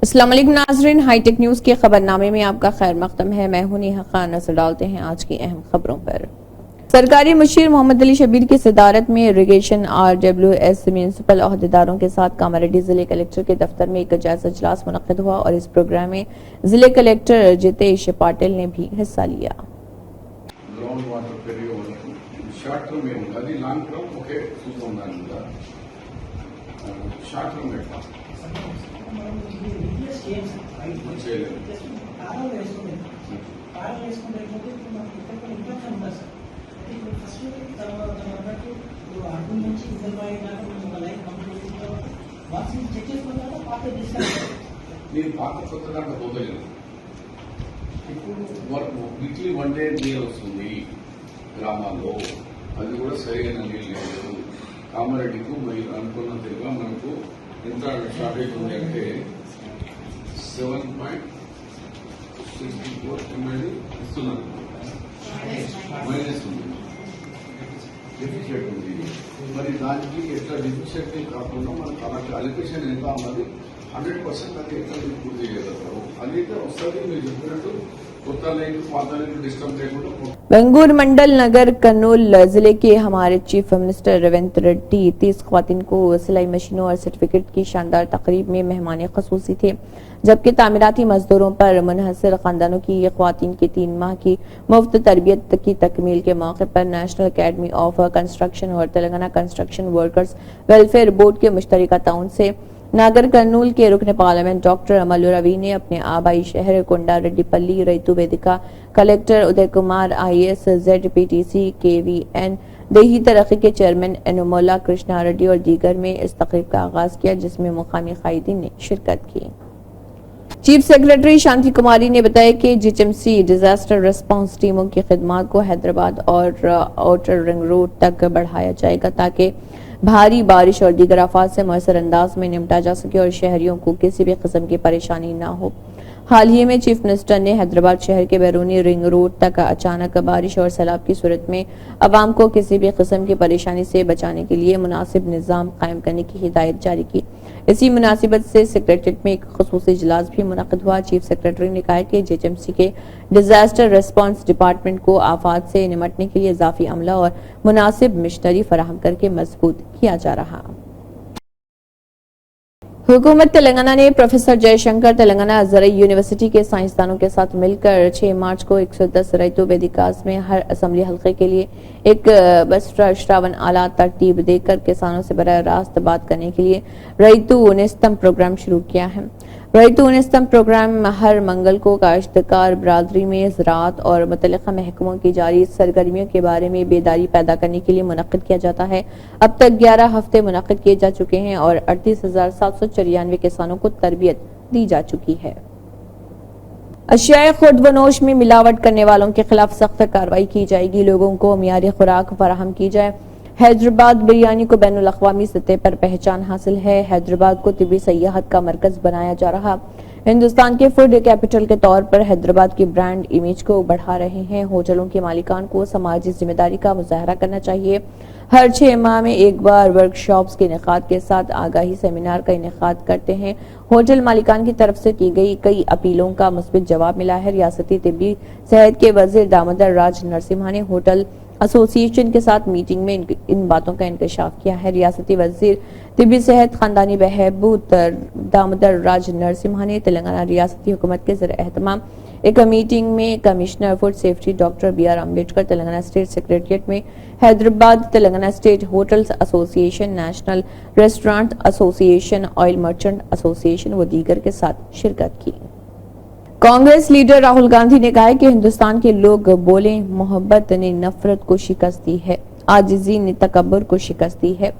अस्सलाम वालेकुम नाज़रीन, हाईटेक न्यूज़ के खबरनामे में आपका खैर मक़दम है। मैं हूं नेहा खान। नजर डालते हैं आज की अहम खबरों पर। सरकारी मुशीर मोहम्मद अली शबीर की सदारत में इरिगेशन RWS म्यूनिसिपल अहदेदारों के साथ कामारेड्डी जिले कलेक्टर के दफ्तर में एक जायजा इजलास मुनक्किद हुआ और इस प्रोग्राम में जिले कलेक्टर जितेश पाटिल ने भी हिस्सा लिया। వీక్లీ వన్ డే నీళ్ళు వస్తుంది గ్రామాల్లో, అది కూడా సరైన నీళ్ళు లేదు. కామారెడ్డికి మీరు అనుకున్నట్టుగా మనకు ఎంత షార్టేజ్ ఉంది అంటే 7.64 MLD ఇస్తున్నారు, మైనస్ ఉంది, డెఫిషియట్ ఉంది. మరి దానికి ఎట్లా డెఫిషియట్ కాకుండా మనకు అలాంటి అలికేషన్ ఎంత ఉన్నది 100% అది ఎట్లా పూర్తి చేయగలుగుతారు అదైతే వస్తుంది. మీరు చెప్పినట్టు बेंगूर मंडल नगर कर्नूल जिले के हमारे चीफ मिनिस्टर रविंद्र रेड्डी 30 ख्वातीन को सिलाई मशीनों और सर्टिफिकेट की शानदार तकरीब में मेहमान खसूसी थे, जबकि तामीराती मजदूरों पर मुनहसर खानदानों की ख्वातीन की 3 माह की मुफ्त तरबियत की तकमील के मौके पर नेशनल अकेडमी ऑफ कंस्ट्रक्शन और Telangana construction workers welfare board के मुश्तरका ताउन से नागर कर्नूल के रुकन पार्लियामेंट डॉक्टर अमल रवि ने अपने आबाई शहर कोंडा रेड्डीपल्ली रैतु वेदिका collector Uday Kumar IAS ZPTC KVN देही तरक्की के चेयरमैन एनुमोला कृष्णा रेड्डी और दीगर में इस तकरीब का आगाज किया, जिसमें मुकामी कायदीन ने शिरकत की। चीफ सेक्रेटरी शांति कुमारी ने बताया कि GHMC डिजास्टर रिस्पांस टीमों की खिदमात को हैदराबाद और आउटर रिंग रोड तक बढ़ाया जाएगा ताकि भारी बारिश और दीगर आफात से मौसर अंदाज में निपटा जा सके और शहरियों को किसी भी किस्म की परेशानी न हो। हाल ही में चीफ मिनिस्टर ने हैदराबाद शहर के बैरूनी रिंग रोड तक अचानक बारिश और सैलाब की सूरत में अवाम को किसी भी किस्म की परेशानी से बचाने के लिए मुनासिब निजाम कायम करने की हिदायत जारी की। इसी मुनासिबत से सेक्रेटरीट में एक खुसूसी इजलास भी मुनक्किद हुआ। चीफ सेक्रेटरी ने कहा कि GHMC के डिजास्टर रिस्पांस डिपार्टमेंट को आफात से निमटने के लिए इजाफी अमला और मुनासिब मिशनरी फराहम करके मजबूत किया जा रहा। हुकूमत तेलंगाना ने प्रोफेसर जयशंकर तेलंगाना ज़राई यूनिवर्सिटी के साइंसदानों के साथ मिलकर 6 मार्च को 110 रैतु वेदिकास में हर असम्बली हल्के के लिए एक बस श्रावण आला तरतीब देकर किसानों से बराह रास्त बात करने के लिए रैतु नेस्तम प्रोग्राम शुरू किया है। रैतु नेस्तम प्रोग्राम हर मंगल को काश्तकार बरादरी में ज़राअत और मुतल्लिका महकमों की जारी सरगर्मियों के बारे में बेदारी पैदा करने के लिए मुनक्किद किया जाता है। अब तक 11 हफ्ते मुनक्किद किए जा चुके हैं और 38,794 किसानों को तरबियत दी जा चुकी है। अशियाए खुर्दवनोश में मिलावट करने वालों के खिलाफ सख्त कार्रवाई की जाएगी। लोगों को मियारी खुराक फराहम की जाए। हैदराबाद बिरयानी को बैनुल अक़वामी सतह पर पहचान हासिल है। हैदराबाद को तिब्बी सयाहत का मरकज बनाया जा रहा। हिंदुस्तान के फूड कैपिटल के तौर पर हैदराबाद की ब्रांड इमेज को बढ़ा रहे हैं। होटलों के मालिकान को समाजी जिम्मेदारी का मुजाहरा करना चाहिए। हर 6 माह में एक बार वर्कशॉप्स के इनेकाद के साथ आगाही सेमिनार का इनेकाद करते हैं। होटल मालिकान की तरफ से की गई कई अपीलों का मुस्बित जवाब मिला है। रियासती तिब्बी सेहत के वजीर दामोदर राज नरसिम्हा ने होटल एसोसिएशन के साथ मीटिंग में इन बातों का इंकशाफ किया है। रियासती वजीर तिब्बी सेहत खानदानी बहबूद दामोदर राज नरसिम्हा ने तेलंगाना रियासती हुकूमत के ज़र एहतमाम एक मीटिंग में commissioner food safety doctor BR Ambedkar, Telangana state secretariat में Hyderabad, Telangana state hotels association, national restaurant association, oil merchant association व दीगर के साथ शिरकत की। कांग्रेस लीडर राहुल गांधी ने कहा है कि हिंदुस्तान के लोग बोले मोहब्बत ने नफरत को शिकस्त दी है, आजिज़ी ने तकब्बुर को शिकस्त दी है।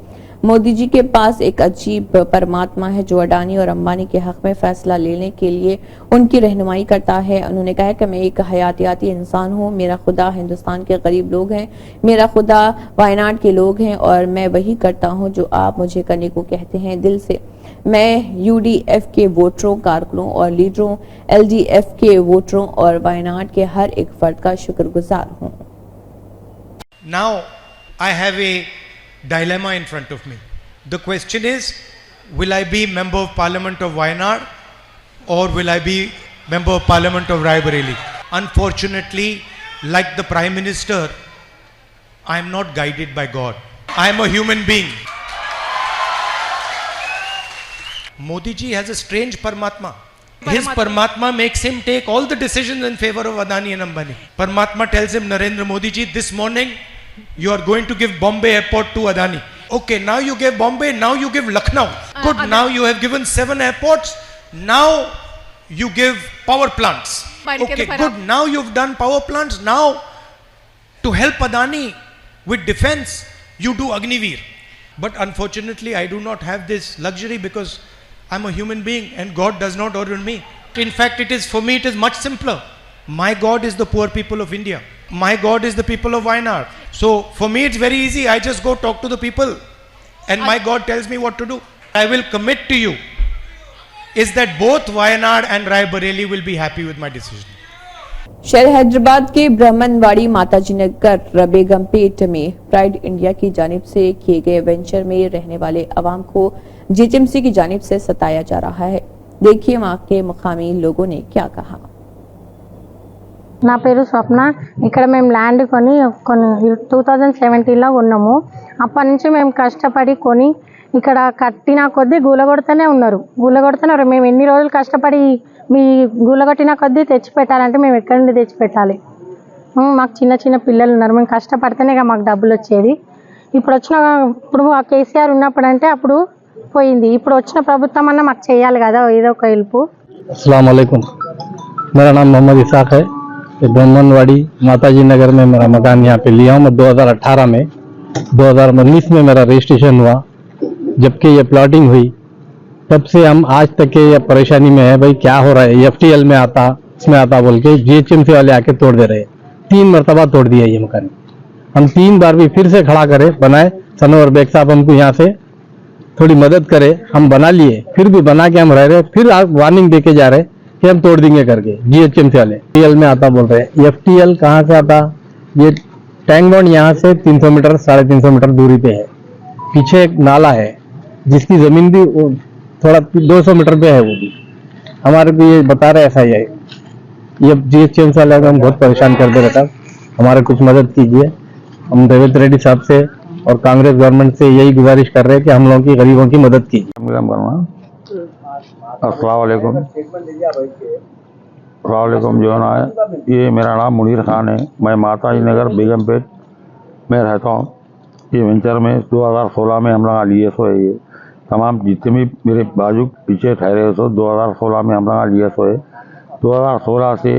मोदी जी के पास एक अजीब परमात्मा है जो अडानी और अंबानी के हक में फैसला लेने के लिए उनकी रहनुमाई करता है। उन्होंने कहा कि मैं एक हयातियाती इंसान हूँ, मेरा खुदा हिंदुस्तान के गरीब लोग हैं, मेरा खुदा वायनाड के लोग हैं और मैं वही करता हूँ जो आप मुझे करने को कहते हैं। दिल से मैं UDF के वोटरों, कारकुनों और लीडरों, LDF के वोटरों और वायनाड के हर एक फर्द का शुक्रगुजार हूँ। Now I have a dilemma in front of me. The question is, will I be member of parliament of Wayanad or will I be member of parliament of Raebareli? Unfortunately, like the Prime Minister, I am not guided by God. I am a human being. Modi ji has a strange Paramatma. His Paramatma makes him take all the decisions in favor of Adani and Ambani. Paramatma tells him, Narendra Modi ji, this morning you are going to give Bombay airport to Adani. Okay, now you gave Bombay, now you give Lucknow. Good, now you have given 7 airports. Now you give power plants. Okay, good, now you've done power plants. Now to help Adani with defense, you do Agniveer. But unfortunately, I do not have this luxury because I'm a human being and God does not order me. In fact, it is for me, it is much simpler. My God is the poor people of India. My God is the people of Wayanad. So for me, it's very easy. I just go talk to the people and my God tells me what to do. I will commit to you is that both Wayanad and Raebareli will be happy with my decision. शहर हैदराबाद के ब्राह्मणवाड़ी माताजी नगर बेगमपेट में pride India की जानिब से किए गए venture में रहने वाले अवाम को जीएचएमसी की जानिब से सताया जा रहा है। देखिए वहां के मुकामी लोगों ने क्या कहा। నా పేరు స్వప్న। ఇక్కడ మేము ల్యాండ్ కొని 2017లో ఉన్నాము। అప్పటి నుంచి మేము కష్టపడి కొని ఇక్కడ కట్టిన కొద్దీ గూలగొడుతూనే ఉన్నారు। మేము ఎన్ని రోజులు కష్టపడి మీ గూలగొట్టిన కొద్దీ తెచ్చి పెట్టాలంటే మేము ఎక్కడి నుండి తెచ్చి పెట్టాలి? మాకు చిన్న చిన్న పిల్లలు ఉన్నారు। మేము కష్టపడితేనే మాకు డబ్బులు వచ్చేది। ఇప్పుడు ఆ కేసీఆర్ ఉన్నప్పుడు అంటే అప్పుడు పోయింది। ఇప్పుడు వచ్చిన ప్రభుత్వం అన్న మాకు చేయాలి కదా ఏదో ఒక హెల్ప్। अस्सलाम वालेकुम, मेरा नाम मोहम्मद इसाक है। ब्राह्मणवाड़ी माताजी नगर में मेरा मकान यहाँ पे लिया हूँ मैं 2018 में। 2019 में मेरा रजिस्ट्रेशन हुआ। जबकि ये प्लॉटिंग हुई तब से हम आज तक के ये परेशानी में है। भाई क्या हो रहा है? FTL में आता, इसमें आता बोल के GHMC वाले आके तोड़ दे रहे। 3 मरतबा तोड़ दिया ये मकान। हम 3 बार भी फिर से खड़ा करे बनाए। सनोवर बेग साहब हमको यहाँ से थोड़ी मदद करे, हम बना लिए, फिर भी बना के हम रह रहे। फिर आप वार्निंग दे के जा रहे कि हम तोड़ देंगे करके। GHMC वाले FTL में आता बोल रहे। FTL कहाँ से आता? ये टैंक बॉन्ड यहाँ से 300 मीटर 350 मीटर दूरी पे है। पीछे एक नाला है जिसकी जमीन भी थोड़ा 200 मीटर पे है। वो भी हमारे को ये बता रहे ऐसा ही है। ये GHMC वाले हम बहुत परेशान कर दे रहे। हमारे कुछ मदद कीजिए। हम रेवंत रेड्डी साहब से और कांग्रेस गवर्नमेंट से यही गुजारिश कर रहे हैं कि हम लोगों की गरीबों की मदद कीजिए। अस्सलाम वालेकुम जो ना है, ये मेरा नाम मुनीर खान है। मैं माताजी नगर बेगमपेट में रहता हूँ। ये वेंचर में 2016 में हम लोग लिए सो है। ये तमाम जितने भी मेरे बाजू पीछे ठहरे सो 2016 में हम लोग लिए सो है। 2016 से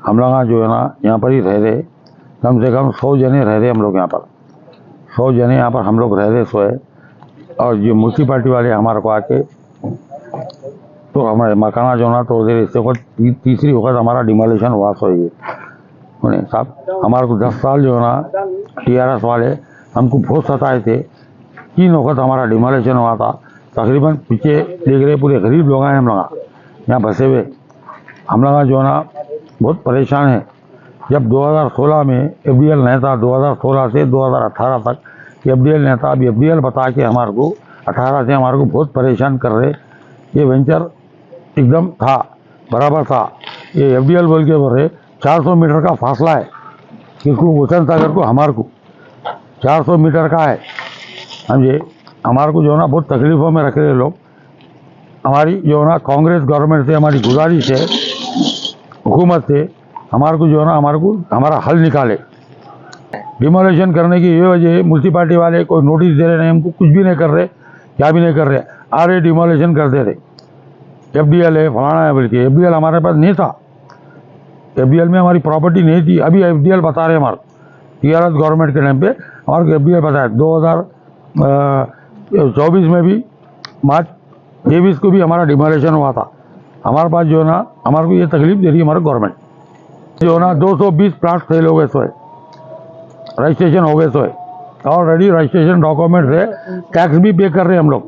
हम लोग जो है ना यहाँ पर ही रह रहे। कम से कम 100 जने रह रहे हम लोग यहाँ पर। 100 जने यहाँ पर हम लोग रह रहे सोए। और ये म्यूनसिपाल्टी वाले हमारे को आके तो हमारे मकाना जो ना तोड़ दे। इससे तीसरी वक्त हमारा डिमोलिशन हुआ सो ये साहब। हमारे को 10 साल जो है ना TRS वाले हमको बहुत सताए थे। 3 वक्त हमारा डिमोलिशन हुआ था। तकरीबन पीछे देख रहे पूरे गरीब लोग हैं हम लोग यहाँ बसे हुए। हम लोग जो है ना बहुत परेशान है। जब 2016 में FDL नहीं था, 2016 से 2018 तक FDL नहीं था। अब FDL बता के हमारे को 18 से हमारे को बहुत परेशान कर रहे। ये वेंचर एकदम था, बराबर था। ये FDL बोल के बोल रहे 400 मीटर का फासला है किसको? हुसैन सागर को हमारे को 400 मीटर का है। समझे? हमारे को जो है ना बहुत तकलीफ़ों में रख रहे लोग। हमारी जो है ना कांग्रेस गवर्नमेंट से हमारी गुजारिश है, हुकूमत से हमारे को जो है ना हमारा हल निकाले। डिमोलिशन करने की ये वजह है म्यूनसिपाल्टी वाले कोई नोटिस दे रहे नहीं, हमको कुछ भी नहीं कर रहे, क्या भी नहीं कर रहे। आ रहे डिमोलिशन कर दे रहे। FDL है फलाना है बोल के। FDL हमारे पास नहीं था। FDL में हमारी प्रॉपर्टी नहीं थी। अभी FDL बता रहे हमारे TRS गवर्नमेंट के टाइम पे हमारे को FDL बताया। 2024 में भी मार्च 23 को भी हमारा डिमोलिशन हुआ था। हमारे पास जो है ना हमारे को ये तकलीफ दे रही है हमारे गवर्नमेंट जो है ना। 220 प्लाट फेल हो गए सोए, रजिस्ट्रेशन हो गए सोए। ऑलरेडी रजिस्ट्रेशन डॉक्यूमेंट है, टैक्स भी पे कर रहे हैं हम लोग।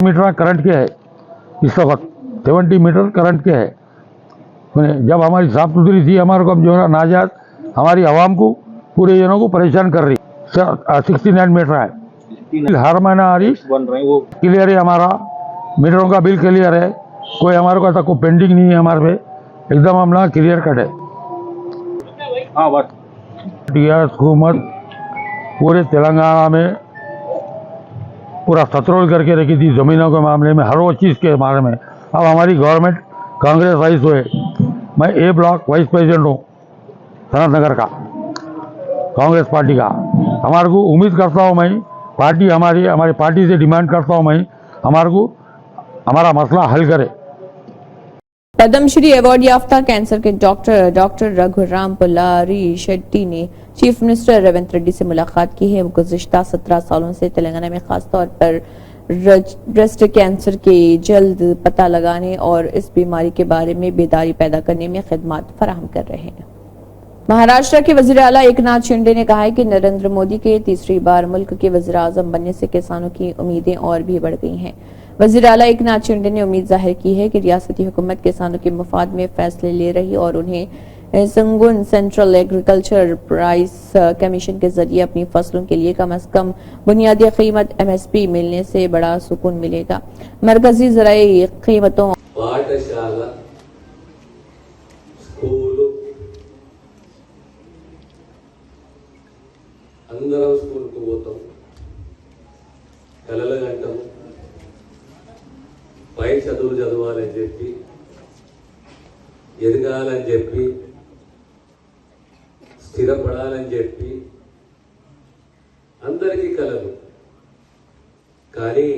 मीटर करंट के है इस वक्त, 70 मीटर करंट के है। जब हमारी साफ सुथरी थी हमारे को अब जो है ना नाजायज हमारी आवाम को पूरे जनों को परेशान कर रही। 69 मीटर है, हर महीना आ रही क्लियर है। हमारा मीटरों का बिल क्लियर है। कोई हमारे को ऐसा कोई पेंडिंग नहीं है हमारे पे, एकदम हमला क्लियर कट है। हाँ बस टीआरएस हुकूमत पूरे तेलंगाना में पूरा सतरोल करके रखी थी ज़मीनों के मामले में, हर वो चीज़ के बारे में। अब हमारी गवर्नमेंट कांग्रेस वाइस हुए, मैं ए ब्लॉक वाइस प्रेसिडेंट हूँ सनत नगर का, कांग्रेस पार्टी का। हमारे को उम्मीद करता हूँ मैं पार्टी हमारी पार्टी से डिमांड करता हूँ मैं हमारे को हमारा मसला हल करे। पद्मश्री अवार्ड याफ्ता कैंसर के डॉक्टर रघुराम पुलारी शेट्टी ने चीफ मिनिस्टर रेवंत रेड्डी से मुलाकात की है। गुज़िश्ता 17 सालों से तेलंगाना में खासतौर पर ब्रेस्ट कैंसर के जल्द पता लगाने और इस बीमारी के बारे में बेदारी पैदा करने में खिदमत फराहम कर रहे हैं। महाराष्ट्र के वजीर आला एकनाथ शिंदे ने कहा है कि नरेंद्र मोदी के तीसरी बार मुल्क के वजीर आजम बनने से किसानों की उम्मीदें और भी बढ़ गई हैं। वजीर आला एकनाथ शिंदे ने उम्मीद जाहिर की है कि रियासती हुकूमत किसानों के मफाद में फैसले ले रही और उन्हें संगुन सेंट्रल एग्रीकल्चर प्राइस कमीशन के जरिए अपनी फसलों के लिए कम से कम बुनियादी कीमत MSP मिलने से बड़ा सुकून मिलेगा। मरकजी ज़राई कीमतों పాఠశాల స్కూలు అందరం స్కూల్కి పోతాం, కలలు కంటాము, పై చదువులు చదవాలని చెప్పి ఎదగాలని చెప్పి స్థిరపడాలని చెప్పి అందరికీ కలలు. కానీ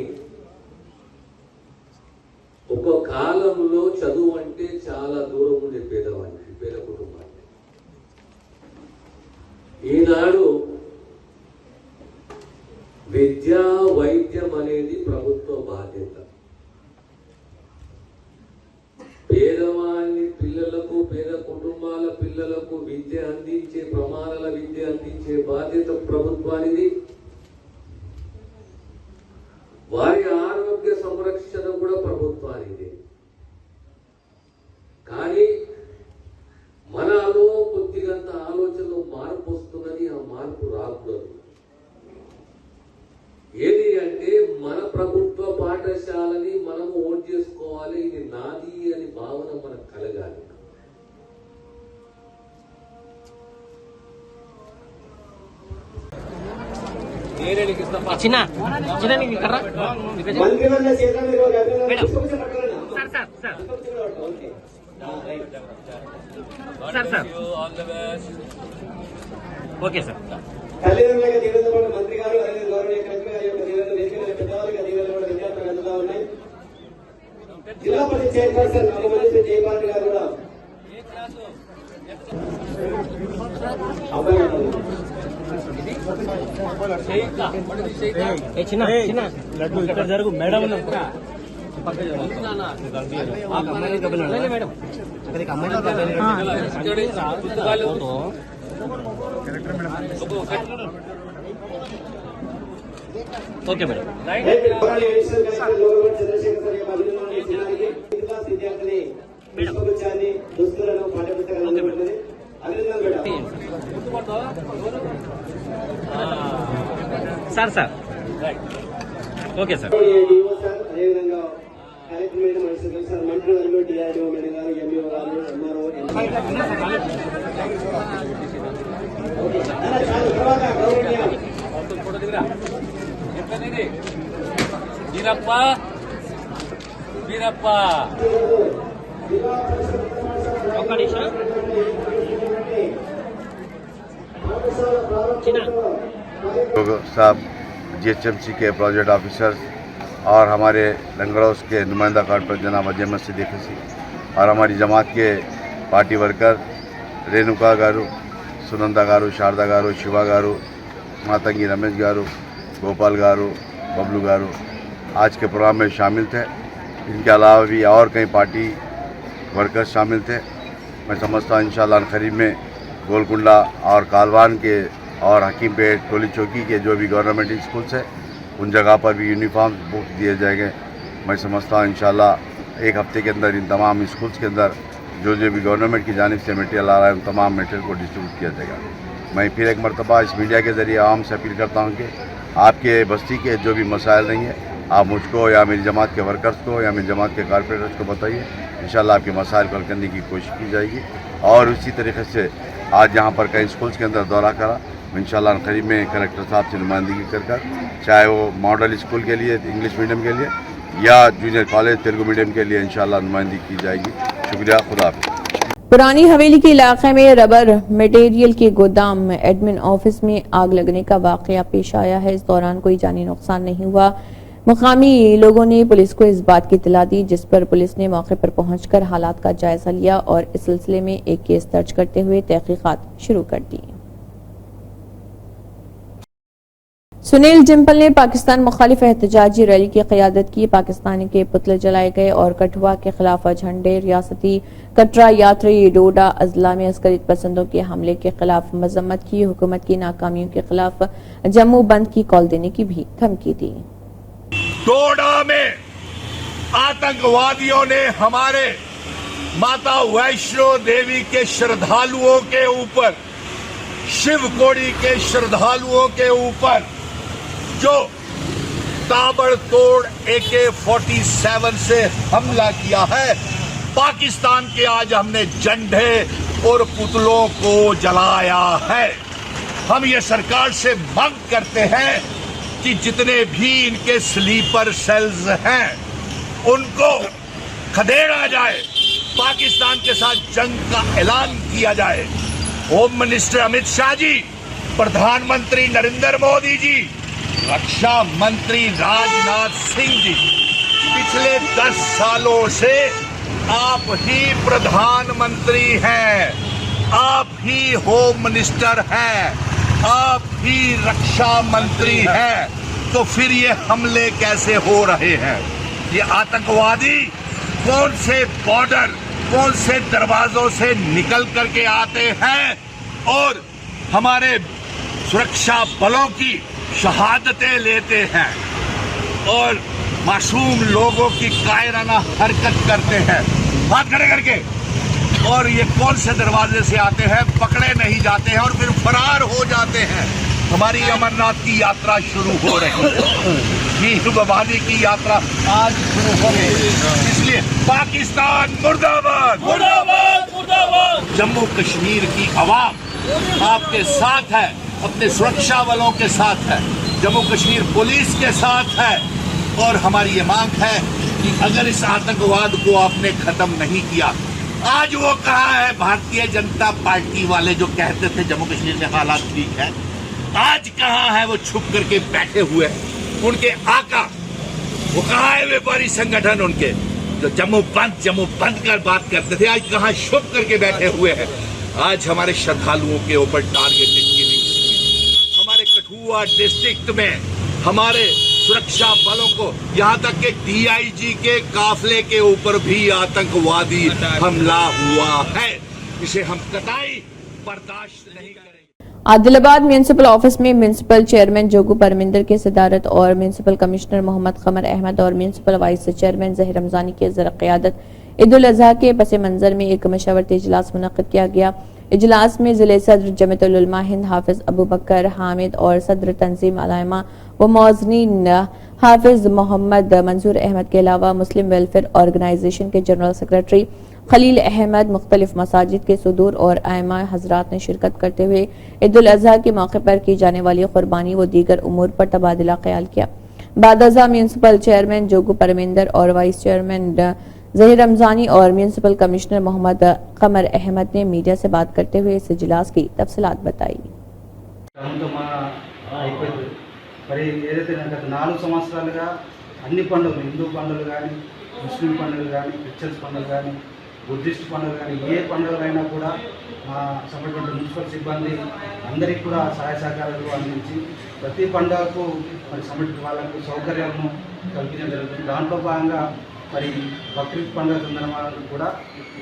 ఒక కాలంలో చదువు అంటే చాలా దూరం ఉండే పేదవాడికి, పేద కుటుంబానికి. ఈనాడు విద్యా వైద్యం అనేది ప్రభుత్వ బాధ్యత. పేదవాళ్ళని పిల్లలకు, పేద కుటుంబాల పిల్లలకు విద్య అందించే, ప్రమాణాల విద్య అందించే బాధ్యత ప్రభుత్వానిది. వారి ఆరోగ్య సంరక్షణ కూడా ప్రభుత్వానిదే. కానీ మనలో కొద్దిగంత ఆలోచనలో మార్పు వస్తున్నది. ఆ మార్పు రాకూడదు. ఏది అంటే మన ప్రభుత్వ పాఠశాలని మనము ఓన్ చేసుకోవాలి, ఇది నాది అని భావన మనకు కలగాలి. Okay sir. తల్లిదండ్రులుగా దీవెనతో పాటు మంత్రి గారు అలాగే గౌరవనీయ కలెక్టర్ గారి యొక్క దీవెనలు, వేదికల పెద్దవాళ్ళ దీవెనలు కూడా విద్యార్థులకు అందుతా ఉన్నాయి. జిల్లా పరిషత్ చైర్పర్సన్ నాగమల్లి జయపాల్ గారు కూడా లడ్డు ఇక్కడ జరుగు madam okay madam. Additional collector లోగోడ్ చంద్రశేఖర్ సార్ యొక్క అభినందనలు జిల్లాకి క్లాస్ విద్యార్థిని పుష్పగుచ్చాన్ని, దుస్తులను, పాఠ్యపుస్తకాలను అందుకుంటుంది. అభినందనలు madam. Sir sir okay sir. DO sir, అదేవిధంగా కలెక్టర్ మేడం, అడిషనల్ సార్, మంత్రులు, డిఆర్ఓ మేడం గారు, ఎంఈఓ గారు, ఎంఆర్ఓ, తర్వాత గౌరవనీయ వీరప్ప వీరప్ప ఒక్క నిమిషం. साहब, GHMC के प्रोजेक्ट ऑफिसर्स और हमारे लंगड़ौस के नुमाइंदा कारपोरेटर जनाब अजय मसीह और हमारी जमात के पार्टी वर्कर रेणुका गारू, सुनंदा गारू, शारदा गारू, शिवा गारू, मातंगी रमेश गारू, गोपाल गारू, बबलू गारू आज के प्रोग्राम में शामिल थे। इनके अलावा भी और कई पार्टी वर्कर्स शामिल थे। मैं समझता हूँ इंशाअल्लाह करीब में गोलकुंडा और कालवान के और हकीमपेट, टोली चौकी के जो भी गवर्नमेंट स्कूल्स है उन जगह पर भी यूनिफॉर्म बुक दिए जाएंगे। मैं समझता हूँ इंशाअल्लाह एक हफ्ते के अंदर इन तमाम स्कूल्स के अंदर जो भी गवर्नमेंट की जानिब से मटेरियल आ रहा है उन तमाम मटेरियल को डिस्ट्रीब्यूट किया जाएगा। मैं फिर एक मरतबा इस मीडिया के ज़रिए आवाम से अपील करता हूँ कि आपके बस्ती के जो भी मसाइल नहीं है आप मुझको या मेरी जमात के वर्कर्स को या मेरी जमात के कारपोरेटर्स को बताइए, इंशाल्लाह आपके मसाइल को हल करने की कोशिश की जाएगी। और उसी तरीके से आज यहाँ पर कई स्कूल्स के अंदर दौरा करा, इंशाल्लाह करीब में कलेक्टर साहब से नुमाइंदगी कर चाहे वो मॉडल स्कूल के लिए इंग्लिश मीडियम के लिए या जूनियर कॉलेज तेलुगु मीडियम के लिए इंशाल्लाह नुमाइंदगी की जाएगी। शुक्रिया, खुदा हाफिज़। पुरानी हवेली के इलाके में रबर मटेरियल के गोदाम में एडमिन ऑफिस में आग लगने का वाकया पेश आया है। इस दौरान कोई जानी नुकसान नहीं हुआ। मुकामी लोगों ने पुलिस को इस बात की इत्तला दी, जिस पर पुलिस ने मौके पर पहुंचकर हालात का जायजा लिया और इस सिलसिले में एक केस दर्ज करते हुए तहकीकात शुरू कर दी। सुनील डिम्पल ने पाकिस्तान मुखालिफ एहतजाजी रैली की क़यादत की। पाकिस्तानी के पुतले जलाए गए और कठुआ के खिलाफ झंडे, रियासती कटरा यात्री डोडा अजला में अस्करी पसंदों के हमले के खिलाफ मजम्मत की। हुकूमत की नाकामियों के खिलाफ जम्मू बंद की कॉल देने की भी धमकी दी। डोडा में आतंकवादियों ने हमारे माता वैष्णो देवी के श्रद्धालुओं के ऊपर, शिव कोड़ी के श्रद्धालुओं के ऊपर जो ताबड़तोड़ AK-47 से हमला किया है, पाकिस्तान के आज हमने झंडे और पुतलों को जलाया है। हम ये सरकार से मांग करते हैं कि जितने भी इनके स्लीपर सेल्स हैं उनको खदेड़ा जाए, पाकिस्तान के साथ जंग का ऐलान किया जाए। होम मिनिस्टर अमित शाह जी, प्रधानमंत्री नरेंद्र मोदी जी, रक्षा मंत्री राजनाथ सिंह जी, पिछले 10 सालों से आप ही प्रधानमंत्री हैं, आप ही होम मिनिस्टर हैं, आप ही रक्षा मंत्री हैं, तो फिर ये हमले कैसे हो रहे हैं? ये आतंकवादी कौन से बॉर्डर, कौन से दरवाजों से निकल करके आते हैं और हमारे सुरक्षा बलों की शहादतें लेते हैं और मासूम लोगों की कायराना हरकत करते हैं हाथ खड़े करके, और ये कौन से दरवाजे से आते हैं, पकड़े नहीं जाते हैं और फिर फरार हो जाते हैं। हमारी अमरनाथ की यात्रा शुरू हो रही है, मीर भवानी की यात्रा आज शुरू हो गई, इसलिए पाकिस्तान मुर्दाबाद, मुर्दाबाद, मुर्दाबाद। जम्मू कश्मीर की आवाम आपके साथ है, अपने सुरक्षा बलों के साथ है, जम्मू कश्मीर पुलिस के साथ है, और हमारी ये मांग है कि अगर इस आतंकवाद को आपने खत्म नहीं किया, आज वो कहा है भारतीय जनता पार्टी वाले जो कहते थे जम्मू कश्मीर में हालात ठीक है, आज कहाँ है वो छुप करके बैठे हुए हैं। उनके आका, वो कहाँ है व्यापारी संगठन उनके जो जम्मू बंद कर बात करते थे, आज कहाँ छुप करके बैठे हुए हैं। आज हमारे श्रद्धालुओं के ऊपर टारगेटेड किलिंग, हमारे कठुआ डिस्ट्रिक्ट में हमारे सुरक्षा बलों को, यहाँ तक कि DIG के काफिले के ऊपर भी आतंकवादी हमला हुआ है। इसे हम कतई बर्दाश्त नहीं करेंगे। आदिलाबाद म्यूनिसिपल ऑफिस में म्यूनिसिपल चेयरमैन जोगू परमिंदर के सदारत और म्यूनिसिपल कमिश्नर मोहम्मद कमर अहमद और municipal vice chairman Zaheer Ramzani के ज़र क़यादत ईद उल अज़हा के पस मंजर में एक मशवरती इजलास मुनक़्क़िद किया गया। इजलास में ज़िले सदर जमीयतुल उलमा हिंद हाफिज अबू बकर हामिद और सदर तंजीम अलाइमा व मौज़नीन हाफिज मोहम्मद मंजूर अहमद के अलावा मुस्लिम वेलफेयर ऑर्गेनाइजेशन के जनरल सेक्रेटरी खलील अहमद, मुख्तलिफ मसाजिद के सुदूर और आइमा हजरात ने शिरकत करते हुए ईद उल अज़हा के मौके पर की जाने वाली कुर्बानी व दीगर उमूर पर तबादला ख्याल किया। बाद म्यूनिसिपल चेयरमैन जोगू परमिंदर और वाइस चेयरमैन जहीर रमजानी और म्यूनिसिपल कमिश्नर मोहम्मद कमर अहमद ने मीडिया से बात करते हुए इस इजलास की तफसीलात बताई। మరి ఏదైతే గత 4 సంవత్సరాలుగా అన్ని పండుగలు, హిందూ పండుగలు కానీ, ముస్లిం పండుగలు కానీ, క్రిస్టియన్స్ పండుగలు కానీ, బుద్ధిస్ట్ పండుగలు కానీ, ఏ పండుగలైనా కూడా మా సంబంధించిన మున్సిపల్ సిబ్బంది అందరికీ కూడా సహాయ సహకారాలు అందించి ప్రతి పండుగకు మరి సంబంధించిన వాళ్ళకు సౌకర్యాలను కల్పించడం జరుగుతుంది. దాంట్లో భాగంగా మరి బక్రీద్ పండుగ సందర్భంగా కూడా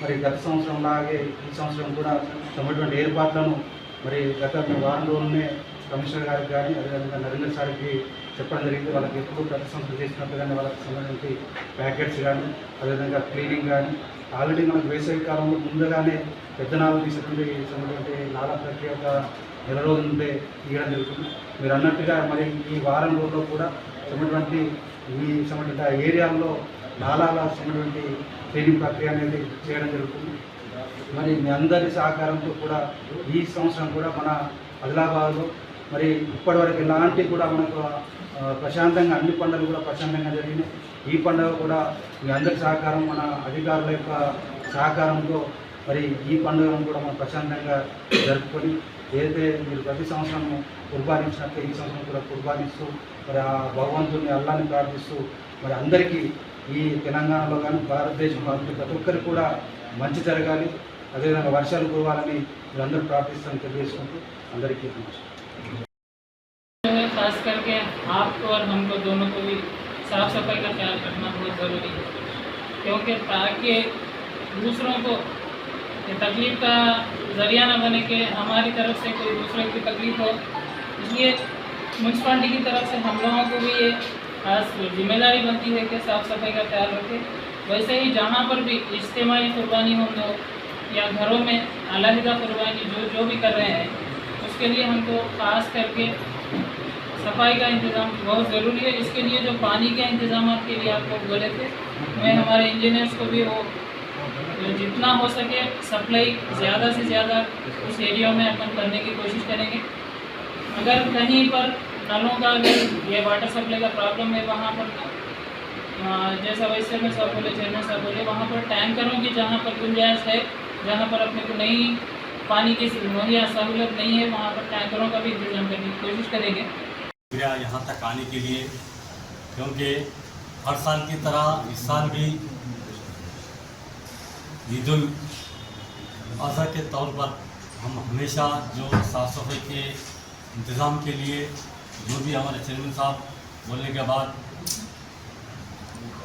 మరి గత సంవత్సరం లాగే ఈ సంవత్సరం కూడా సంబంధించిన ఏర్పాట్లను మరి గత వారం రోజుల్లోనే కమిషనర్ గారికి కానీ అదేవిధంగా నరేంద్ర సార్కి చెప్పడం జరిగింది. వాళ్ళకి ఎప్పుడు ప్రతి సంవత్సరం చేసినట్టుగానే వాళ్ళకి సంబంధించి ప్యాకెట్స్ కానీ అదేవిధంగా క్లీనింగ్ కానీ ఆల్రెడీ మనకు వేసవి కాలంలో ముందుగానే పెద్దనాలు తీసినటువంటి నాలా ప్రక్రియ ఒక నెల రోజుల నుండే తీయడం జరుగుతుంది. మీరు అన్నట్టుగా మరి ఈ వారం రోజుల్లో కూడా ఉన్నటువంటి ఈ ఏరియాల్లో నాలాల ట్రైనింగ్ ప్రక్రియ అనేది చేయడం జరుగుతుంది. మరి మీ అందరి సహకారంతో కూడా ఈ సంవత్సరం కూడా మన ఆదిలాబాద్లో మరి ఇప్పటివరకు ఎలాంటి కూడా మనకు ప్రశాంతంగా అన్ని పండుగలు కూడా ప్రశాంతంగా జరిగినాయి. ఈ పండుగ కూడా మీ అందరి సహకారం, మన అధికారుల యొక్క సహకారంతో మరి ఈ పండుగను కూడా మనం ప్రశాంతంగా జరుపుకొని ఏదైతే మీరు ప్రతి సంవత్సరం కుర్బానించినట్టు ఈ సంవత్సరం కూడా కుర్బానిస్తూ మరి ఆ భగవంతుని అల్లాని ప్రార్థిస్తూ మరి అందరికీ ఈ తెలంగాణలో కానీ భారతదేశంలో ప్రతి ఒక్కరికి కూడా మంచి జరగాలి, అదేవిధంగా వర్షాలు కురవాలని మీరందరూ ప్రార్థిస్తామని తెలియజేసుకుంటూ అందరికీ खास करके आपको और हमको दोनों को भी साफ सफाई का ख्याल रखना बहुत ज़रूरी है, क्योंकि ताकि दूसरों को तकलीफ़ का ज़रिया ना बने कि हमारी तरफ से कोई दूसरे की तकलीफ़ हो। इसलिए म्यूनसिपालिटी की तरफ से हम लोगों को भी ये खास जिम्मेदारी बनती है कि साफ़ सफाई का ख्याल रखें। वैसे ही जहाँ पर भी इज्तिमाई कुर्बानी हो या घरों में अलहदा कुर्बानी जो भी कर रहे हैं, उसके लिए हमको ख़ास करके सफाई का इंतज़ाम बहुत ज़रूरी है। इसके लिए जो पानी के इंतज़ाम के लिए आप लोग बोले थे, मैं हमारे इंजीनियर्स को भी वो जितना हो सके सप्लाई ज़्यादा से ज़्यादा उस एरिया में अपन करने की कोशिश करेंगे। अगर कहीं पर नलों का अगर ये वाटर सप्लाई का प्रॉब्लम है, वहाँ पर जैसा वैसे में सब बोले, चेयरमैन साहब बोले, वहाँ पर टैंकरों की जहाँ पर गुंजाइश है, जहाँ पर अपने को नहीं पानी की मुहैया सहूलत नहीं है, वहाँ पर टैंकरों का भी इंतज़ाम करने की कोशिश करेंगे यहाँ तक आने के लिए, क्योंकि हर साल की तरह इस साल भी ईद उल अज़हा के तौर पर हम हमेशा जो साफ़ सफाई के इंतज़ाम के लिए जो भी हमारे चेयरमैन साहब बोलने के बाद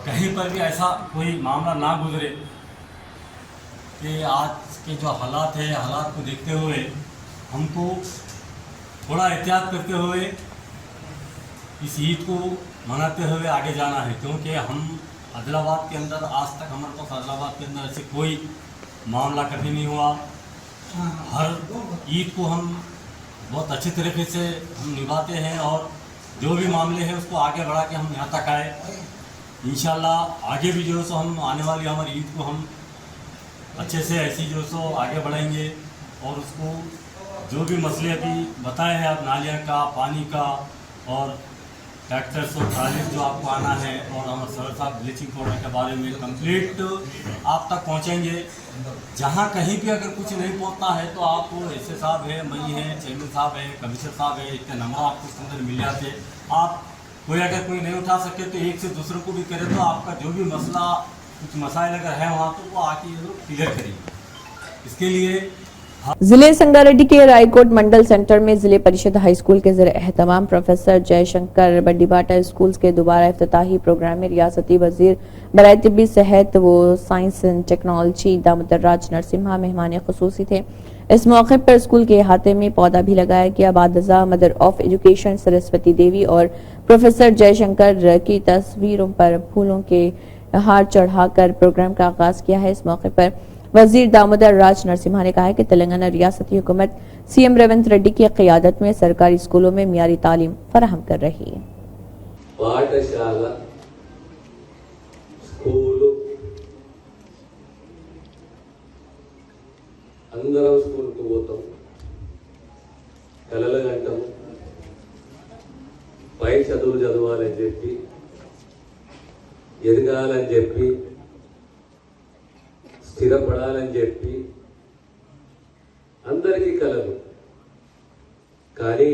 कहीं पर भी ऐसा कोई मामला ना गुजरे कि आज के जो हालात है, हालात को देखते हुए हमको थोड़ा एहतियात करते हुए इस ईद को मनाते हुए आगे जाना है, क्योंकि हम आदिलाबाद के अंदर आज तक हमारे पास आदिलाबाद के अंदर ऐसे कोई मामला कभी नहीं हुआ। हर ईद को हम बहुत अच्छे तरीके से हम निभाते हैं और जो भी मामले हैं उसको आगे बढ़ा के हम यहाँ तक आए। इंशाल्लाह आगे भी जो है सो हम आने वाली हमारी ईद को हम अच्छे से ऐसी जो सो आगे बढ़ाएंगे और उसको जो भी मसले अभी बताए हैं आप नालियाँ का, पानी का और ट्रैक्टर सो ट्राली जो आपको आना है और हमारे सर साहब ब्लीचिंग पाउडर के बारे में कंप्लीट आप तक पहुंचेंगे। जहां कहीं भी अगर कुछ नहीं पहुंचता है तो आप एसए साहब है, मई है, चेयरमैन साहब है, कमिश्नर साहब है, इतने नंबर आपको उसके अंदर मिल जाते। आप कोई अगर कोई नहीं उठा सके तो एक से दूसरे को भी करे, तो आपका जो भी मसला कुछ मसाइल अगर है वहाँ तो वो आके क्लियर करिए। इसके लिए जिले संगारेड्डी के रायकोट मंडल सेंटर में जिले परिषद हाई स्कूल के ज़रिए एहतमाम प्रोफेसर जयशंकर बंडीबाटा स्कूल्स के दोबारा इफ्तिताही प्रोग्राम में रियासती वजीर बराए तिब्बी सेहत व साइंस एंड टेक्नोलॉजी दामोदर राज नरसिम्हा मेहमान खुसूसी थे। इस मौके पर स्कूल के अहाते में पौधा भी लगाया गया। बादजा मदर ऑफ एजुकेशन सरस्वती देवी और प्रोफेसर जयशंकर की तस्वीरों पर फूलों के हार चढ़ाकर प्रोग्राम का आगाज किया है। इस मौके पर वजीर दामोदर राज नरसिम्हा ने कहा है कि तेलंगाना रियासती हुकूमत सीएम रेवंत रेड्डी की क़यादत में सरकारी स्कूलों में मियारी तालीम फराहम कर रही है। పాఠశాల స్కూలు అందరం స్కూల్కి పోతాం, కలలు కంటాము, పై చదువులు చదవాలని చెప్పి, ఎదగాలని చెప్పి, స్థిరపడాలని చెప్పి అందరికీ కలలు. కానీ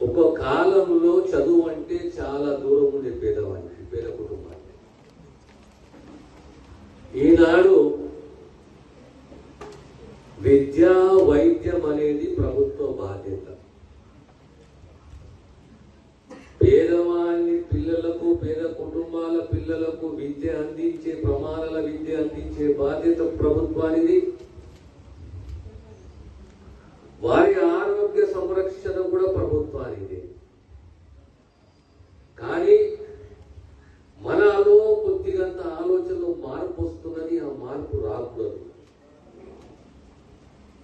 ఒక కాలంలో చదువు అంటే చాలా దూరం ఉండే పేదవాడికి, పేద కుటుంబానికి. ఈనాడు విద్యా వైద్యం అనేది ప్రభుత్వ బాధ్యత. పేదవాళ్ళని పిల్లలకు, పేద కుటుంబాల పిల్లలకు విద్య అందించే, ప్రమాణాల విద్య అందించే బాధ్యత ప్రభుత్వానిది. వారి ఆరోగ్య సంరక్షణ కూడా ప్రభుత్వానిది. కానీ మనలో కొద్దిగంత ఆలోచనలో మార్పు వస్తున్నది. ఆ మార్పు రాకూడదు.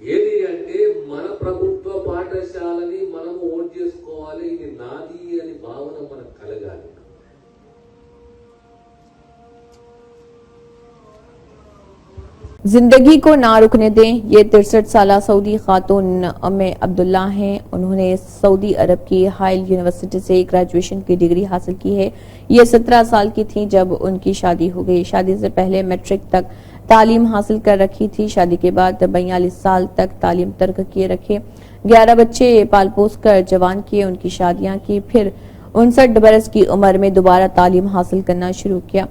ఏది అంటే మన ప్రభుత్వ పాఠశాలని మనము ఓన్ చేసుకోవాలి, ఇది నాది అని భావన जिंदगी को ना रुकने दें। ये 63 साल सऊदी खातून अम्मे अब्दुल्ला हैं। उन्होंने सऊदी अरब की हाइल यूनिवर्सिटी से ग्रेजुएशन की डिग्री हासिल की है। ये 17 साल की थी जब उनकी शादी हो गई। शादी से पहले मैट्रिक तक तालीम हासिल कर रखी थी। शादी के बाद 42 साल तक तालीम तर्क किए रखे। 11 बच्चे पाल पोस कर जवान किए। उनकी शादियां की, फिर 59 बरस की उम्र में दोबारा तालीम हासिल करना शुरू किया।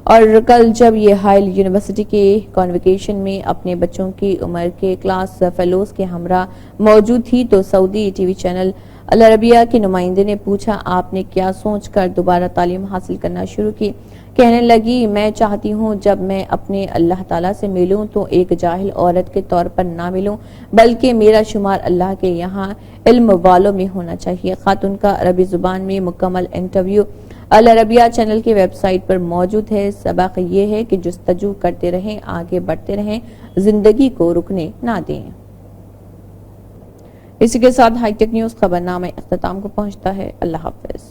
और कल जब ये हाइल यूनिवर्सिटी के कॉन्वोकेशन में अपने बच्चों की उम्र के क्लास फेलोज के हमरा मौजूद थी तो सऊदी टीवी चैनल अल अरबिया के नुमाइंदे ने पूछा, आपने क्या सोचकर दोबारा तालीम हासिल करना शुरू की? कहने लगी, मैं चाहती हूँ जब मैं अपने अल्लाह ताला से मिलूं तो एक जाहिल औरत के तौर पर ना मिलूं, बल्कि मेरा शुमार अल्लाह के यहाँ इल्म वालों में होना चाहिए। खातून का अरबी जुबान में मुकम्मल इंटरव्यू अल अरबिया चैनल की वेबसाइट पर मौजूद है। सबक ये है कि जुस्तजू करते रहें, आगे बढ़ते रहें, जिंदगी को रुकने ना दें। इसी के साथ हाईटेक न्यूज खबरनामा इख्तिताम को पहुंचता है। अल्लाह हाफिज।